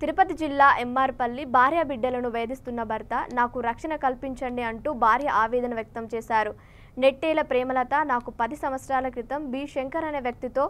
తిరుపతి జిల్లా ఎంఆర్పల్లి భార్య బిడ్డలను వేధిస్తున్న భర్త నాకు రక్షణ కల్పించండి అంటూ భార్య ఆవేదన వ్యక్తం చేశారు. నెట్టేల ప్రేమలత నాకు 10 సంవత్సరాల క్రితం బి శంకర్ అనే వ్యక్తితో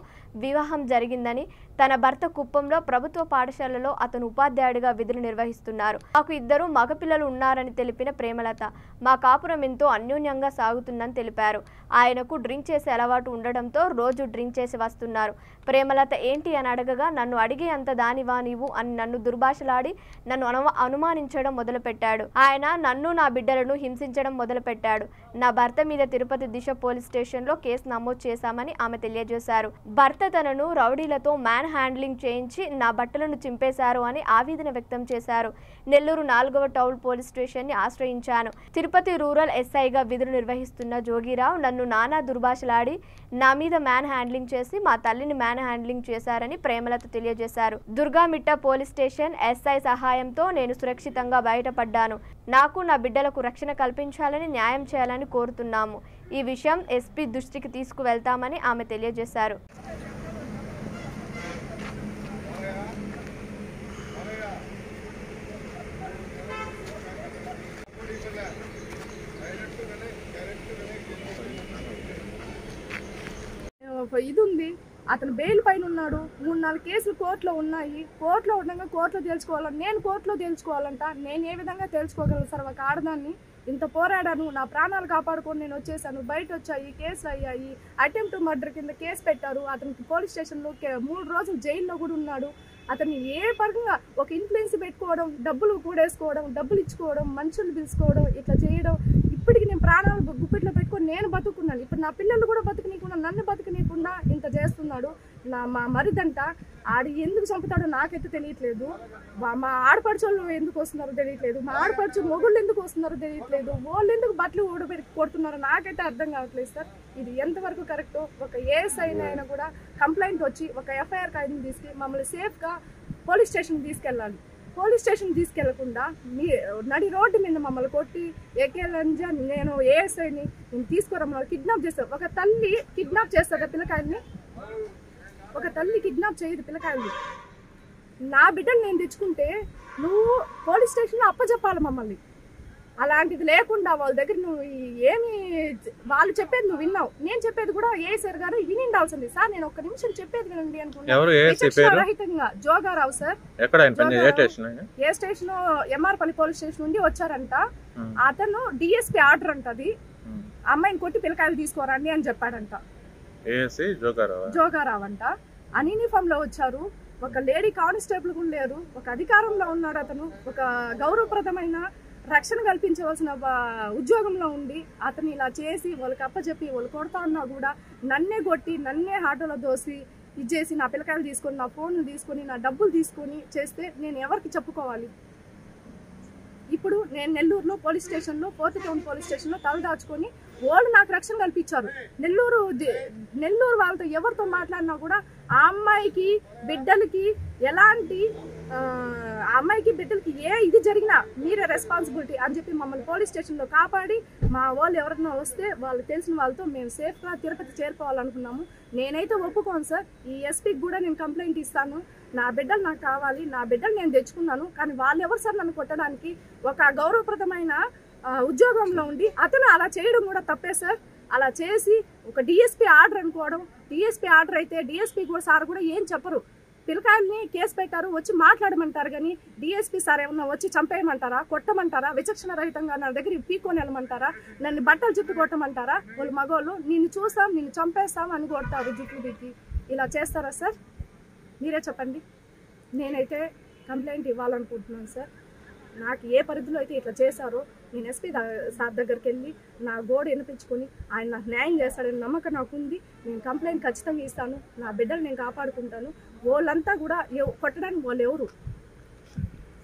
వివాహం జరిగిందని, తన భర్త కుప్పంలో ప్రభుత్వ పాఠశాలలో అతను ఉపాధ్యాయుడిగా విధులు నిర్వహిస్తున్నారు. నాకు 2 మగపిల్లలు ఉన్నారని తెలిపిన ప్రేమలత మా కాపురం ఎంతో అన్యోన్యంగా సాగుతుందని తెలిపారు. ఆయనకు డ్రింక్ చేసే అలవాటు ఉండడంతో రోజు డ్రింక్ చేసి వస్తున్నారు. ప్రేమలత ఏంటి అని అడగగా నన్ను అడిగే అంత దానివా నీవు అని నన్ను దుర్భాషలాడి నన్ను అనుమానించడం మొదలుపెట్టాడు. ఆయన నన్ను నా బిడ్డలను హింసించడం మొదలుపెట్టాడు. నా భర్త మీద తిరుపతి దిశ పోలీస్ స్టేషన్లో కేసు నమోదు చేశామని ఆమె తెలియజేశారు. భర్త తనను రౌడీలతో మ్యాన్ హ్యాండ్లింగ్ చేయించి నా బట్టలను చింపేశారు అని ఆవేదన వ్యక్తం చేశారు. నెల్లూరు 4వ టౌన్ పోలీస్ స్టేషన్ ని ఆశ్రయించాను. తిరుపతి రూరల్ ఎస్ఐగా విధులు నిర్వహిస్తున్న జోగిరావు నన్ను నానా దుర్భాషలాడి నా మీద మ్యాన్ హ్యాండ్లింగ్ చేసి మా తల్లిని మ్యాన్ హ్యాండ్లింగ్ చేశారని ప్రేమలత తెలియజేశారు. దుర్గామిట్ట పోలీస్ స్టేషన్ ఎస్ఐ సహాయంతో నేను సురక్షితంగా బయటపడ్డాను. నాకు నా బిడ్డలకు రక్షణ కల్పించాలని, న్యాయం చేయాలని కోరుతున్నాము. ఈ విషయం ఎస్పీ దృష్టికి తీసుకువెళ్తామని ఆమె తెలియజేశారు. ఇది ఉంది, అతను బెయిల్ పైన ఉన్నాడు. 3-4 కేసులు కోర్టులో ఉన్నాయి. కోర్టులో ఉండగా కోర్టులో తేల్చుకోవాలని, నేను కోర్టులో తేల్చుకోవాలంట. నేను ఏ విధంగా తేల్చుకోగలను సార్? ఒక ఆడదాన్ని ఇంత పోరాడాను, నా ప్రాణాలు కాపాడుకొని నేను వచ్చేసాను. బయట వచ్చాయి, కేసులు అయ్యాయి. అటెంప్ట్ మర్డర్ కింద కేసు పెట్టారు. అతనికి పోలీస్ స్టేషన్లో 3 రోజులు జైల్లో కూడా ఉన్నాడు. అతన్ని ఏ పరంగా ఒక ఇన్ఫ్లుయెన్స్ పెట్టుకోవడం, డబ్బులు కూడేసుకోవడం, డబ్బులు ఇచ్చుకోవడం, మనుషులు పిలుచుకోవడం, ఇట్లా చేయడం. ఇప్పటికి నేను ప్రాణాలు గుప్పిట్లో పెట్టుకొని నేను బతుకున్నాను. ఇప్పుడు నా పిల్లలు కూడా బతుకునీయకుండా, నన్ను బతుకునీయకుండా ఇంత చేస్తున్నాడు. మా మరిదంట ఆడి ఎందుకు చంపుతాడో నాకైతే తెలియట్లేదు. మా ఆడపడుచోళ్ళు ఎందుకు వస్తున్నారో తెలియట్లేదు. మా ఆడపడుచు మొగుళ్ళు ఎందుకు వస్తున్నారో తెలియట్లేదు. వాళ్ళు ఎందుకు బట్టలు ఊడబెట్టి కొడుతున్నారో నాకైతే అర్థం కావట్లేదు సార్. ఇది ఎంతవరకు కరెక్టో? ఒక ఏఎస్ఐ అయినా కూడా కంప్లైంట్ వచ్చి ఒక ఎఫ్ఐఆర్ కాగితం తీసుకుని మమ్మల్ని సేఫ్గా పోలీస్ స్టేషన్కి తీసుకెళ్ళాలి. పోలీస్ స్టేషన్ తీసుకెళ్లకుండా మీ నడి రోడ్డు మీద మమ్మల్ని కొట్టి ఏకేలంజా నేను ఏఎస్ఐని నేను తీసుకురమ్మని కిడ్నాప్ చేస్తాను. ఒక తల్లి కిడ్నాప్ చేస్తాడు పిల్లకాయల్ని, ఒక తల్లి కిడ్నాప్ చేయదు పిల్లకాయల్ని. నా బిడ్డను నేను తెచ్చుకుంటే నువ్వు పోలీస్ స్టేషన్లో అప్పచెప్పాలి మమ్మల్ని. అలాంటిది లేకుండా వాళ్ళ దగ్గర నువ్వు ఏమి వాళ్ళు చెప్పేది నువ్వు విన్నావు, నేను చెప్పేది కూడా ఏఎస్ఐ గారు విని ఉండాల్సింది. సార్ నేను ఒక్క నిమిషం చెప్పేది వినండి అనుకున్నాను. రహితంగా జోగారావు సార్. ఏ స్టేషన్? ఎంఆర్పల్లి పోలీస్ స్టేషన్ నుండి వచ్చారంట. అతను డిఎస్పీ ఆర్డర్ అంట, అది అమ్మాయిని కొట్టి పిల్లకాయలు తీసుకోరండి అని చెప్పాడంట. జోగారావు అంట. అన్యూనిఫామ్ లో వచ్చారు. ఒక లేడీ కానిస్టేబుల్ కూడా లేరు. ఒక అధికారంలో ఉన్నాడు అతను. ఒక గౌరవప్రదమైన రక్షణ కల్పించవలసిన ఉద్యోగంలో ఉండి అతను ఇలా చేసి వాళ్ళకి అప్పచెప్పి వాళ్ళు కొడతా ఉన్నా కూడా నన్నే కొట్టి, నన్నే ఆటోలో దోసి ఇచ్చేసి నా పిల్లకాయలు తీసుకొని, నా ఫోన్లు తీసుకొని, నా డబ్బులు తీసుకొని చేస్తే నేను ఎవరికి చెప్పుకోవాలి? ఇప్పుడు నేను నెల్లూరులో పోలీస్ స్టేషన్లో 4th టౌన్ పోలీస్ స్టేషన్లో తలదాచుకొని వాళ్ళు నాకు రక్షణ కల్పించారు. నెల్లూరు వాళ్ళతో ఎవరితో మాట్లాడినా కూడా ఆ అమ్మాయికి బిడ్డలకి ఎలాంటి అమ్మాయికి బిడ్డలకి ఏ ఇది జరిగినా మీరే రెస్పాన్సిబిలిటీ అని చెప్పి మమ్మల్ని పోలీస్ స్టేషన్లో కాపాడి మా వాళ్ళు ఎవరైనా వస్తే వాళ్ళు తెలిసిన వాళ్ళతో మేము సేఫ్గా తిరుపతి చేరుకోవాలనుకున్నాము. నేనైతే ఒప్పుకోను సార్. ఈ ఎస్పీకి కూడా నేను కంప్లైంట్ ఇస్తాను. నా బిడ్డలు నాకు కావాలి, నా బిడ్డలు నేను తెచ్చుకున్నాను. కానీ వాళ్ళు ఎవరు సార్ నన్ను కొట్టడానికి? ఒక గౌరవప్రదమైన ఉద్యోగంలో ఉండి అతను అలా చేయడం కూడా తప్పే సార్. అలా చేసి ఒక డిఎస్పీ ఆర్డర్ అనుకోవడం, డిఎస్పీ ఆర్డర్ అయితే డిఎస్పీ కూడా సార్ కూడా ఏం చెప్పరు. పిల్లకాయల్ని కేసు పెట్టారు, వచ్చి మాట్లాడమంటారు. కానీ డిఎస్పీ సార్ ఏమన్నా వచ్చి చంపేయమంటారా, కొట్టమంటారా? విచక్షణ రహితంగా నా దగ్గర పీక్కొని వెళ్ళమంటారా? నన్ను బట్టలు చుట్టూ కొట్టమంటారా? వాళ్ళు మగవాళ్ళు నిన్ను చూస్తాం, నిన్ను చంపేస్తాం అని కొడతారు జుట్టు పీకి. ఇలా చేస్తారా సార్? మీరే చెప్పండి. నేనైతే కంప్లైంట్ ఇవ్వాలనుకుంటున్నాను సార్. నాకు ఏ పరిధిలో అయితే ఇట్లా చేశారో నేను ఎస్పీ సార్ దగ్గరికి వెళ్ళి నా గోడు వినిపించుకొని ఆయన నాకు న్యాయం చేస్తాడని నమ్మకం నాకు ఉంది. నేను కంప్లైంట్ ఖచ్చితంగా ఇస్తాను. నా బిడ్డలు నేను కాపాడుకుంటాను. వాళ్ళంతా కూడా కొట్టడానికి వాళ్ళు ఎవరు?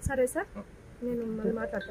సరే సార్, నేను మళ్ళీ మాట్లాడతాను.